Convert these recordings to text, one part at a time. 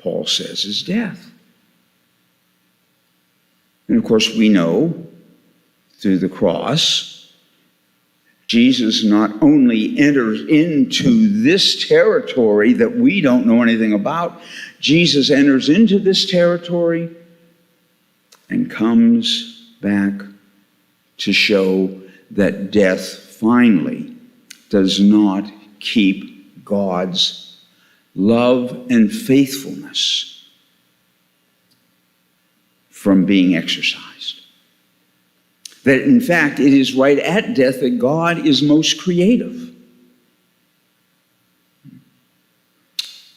Paul says, is death. And of course, we know through the cross, Jesus not only enters into this territory that we don't know anything about, Jesus enters into this territory and comes back to show that death finally does not keep God's love and faithfulness from being exercised. That in fact, it is right at death that God is most creative.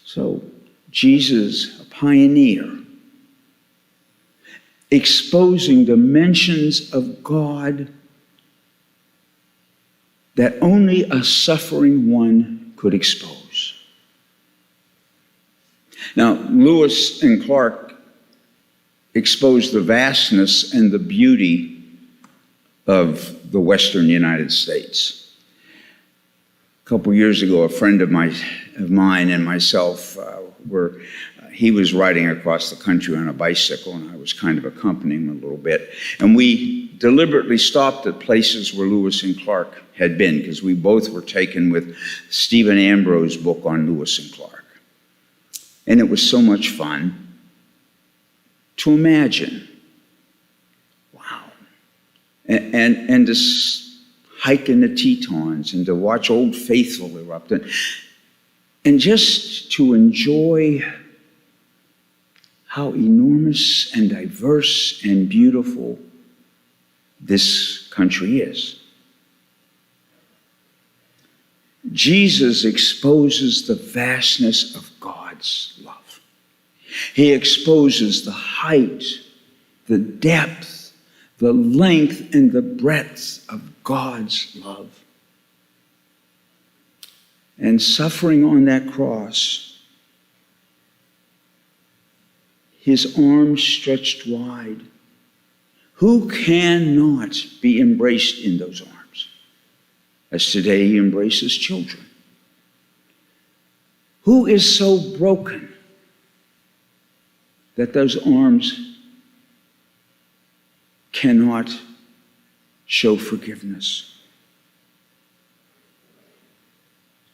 So, Jesus, a pioneer, exposing dimensions of God that only a suffering one could expose. Now, Lewis and Clark exposed the vastness and the beauty of the Western United States. A couple years ago, a friend of mine and myself he was riding across the country on a bicycle, and I was kind of accompanying him a little bit. And we deliberately stopped at places where Lewis and Clark had been, because we both were taken with Stephen Ambrose's book on Lewis and Clark. And it was so much fun to imagine. Wow. And to hike in the Tetons and to watch Old Faithful erupt. And just to enjoy how enormous and diverse and beautiful this country is. Jesus exposes the vastness of God's love. He exposes the height, the depth, the length, and the breadth of God's love. And suffering on that cross, his arms stretched wide. Who cannot be embraced in those arms? As today he embraces children. Who is so broken that those arms cannot show forgiveness?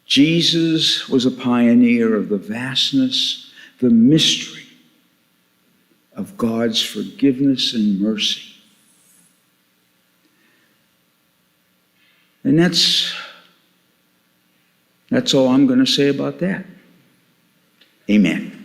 Jesus was a pioneer of the vastness, the mystery of God's forgiveness and mercy. And that's all I'm going to say about that. Amen.